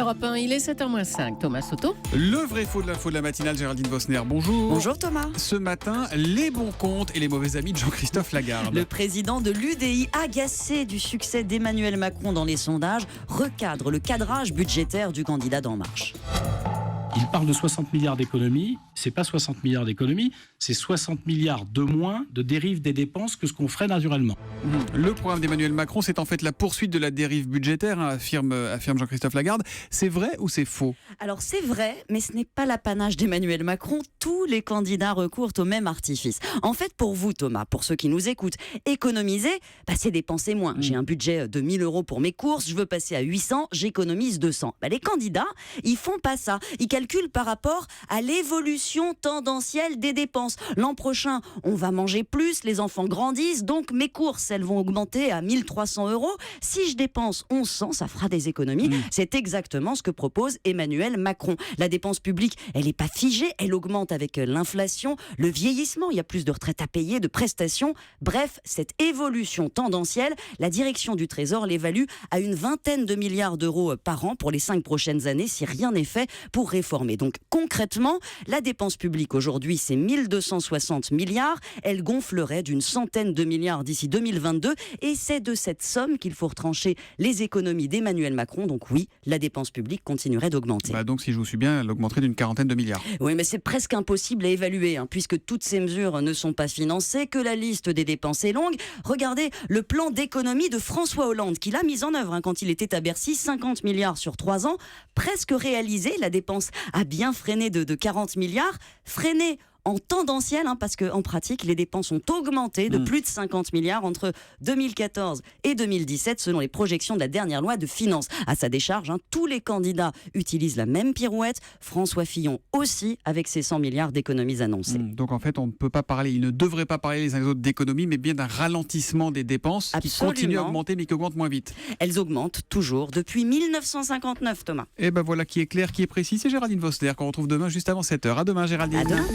Europe 1, il est 7h-5. Thomas Soto. Le vrai faux de l'info de la matinale, Géraldine Bosner, bonjour. Bonjour Thomas. Ce matin, les bons comptes et les mauvais amis de Jean-Christophe Lagarde. Le président de l'UDI, agacé du succès d'Emmanuel Macron dans les sondages, recadre le cadrage budgétaire du candidat d'En Marche. Il parle de 60 milliards d'économies. C'est pas 60 milliards d'économies, c'est 60 milliards de moins de dérive des dépenses que ce qu'on ferait naturellement. Le programme d'Emmanuel Macron, c'est en fait la poursuite de la dérive budgétaire, affirme Jean-Christophe Lagarde. C'est vrai ou c'est faux ? Alors c'est vrai, mais ce n'est pas l'apanage d'Emmanuel Macron. Tous les candidats recourent au même artifice. En fait, pour vous Thomas, pour ceux qui nous écoutent, économiser, c'est dépenser moins. J'ai un budget de 1 000 € pour mes courses, je veux passer à 800, j'économise 200. Les candidats, ils font pas ça. Ils calculent par rapport à l'évolution tendancielle des dépenses. L'an prochain, on va manger plus, les enfants grandissent, donc mes courses, elles vont augmenter à 1 300 €. Si je dépense 1100, ça fera des économies. C'est exactement ce que propose Emmanuel Macron. La dépense publique, elle n'est pas figée, elle augmente avec l'inflation, le vieillissement, il y a plus de retraites à payer, de prestations. Bref, cette évolution tendancielle, la direction du Trésor l'évalue à une vingtaine de milliards d'euros par an pour les 5 prochaines années si rien n'est fait pour réformer. Donc concrètement, la dépense publique aujourd'hui, c'est 1 260 milliards. Elle gonflerait d'une centaine de milliards d'ici 2022 et c'est de cette somme qu'il faut retrancher les économies d'Emmanuel Macron. Donc oui, la dépense publique continuerait d'augmenter. Donc si je vous suis bien, elle augmenterait d'une quarantaine de milliards. Oui, mais c'est presque impossible à évaluer, puisque toutes ces mesures ne sont pas financées, que la liste des dépenses est longue. Regardez le plan d'économie de François Hollande, qu'il a mis en œuvre quand il était à Bercy, 50 milliards sur 3 ans, presque réalisé. La dépense a bien freiné de 40 milliards, freiné en tendanciel, parce qu'en pratique, les dépenses ont augmenté de plus de 50 milliards entre 2014 et 2017, selon les projections de la dernière loi de finances. À sa décharge, tous les candidats utilisent la même pirouette. François Fillon aussi, avec ses 100 milliards d'économies annoncées. Donc en fait, on ne peut pas parler, ils ne devraient pas parler les uns les autres d'économie, mais bien d'un ralentissement des dépenses. Absolument. Qui continuent à augmenter, mais qui augmentent moins vite. Elles augmentent toujours depuis 1959, Thomas. Et voilà qui est clair, qui est précis. C'est Géraldine Bosner qu'on retrouve demain juste avant 7h. À demain, Géraldine. À demain.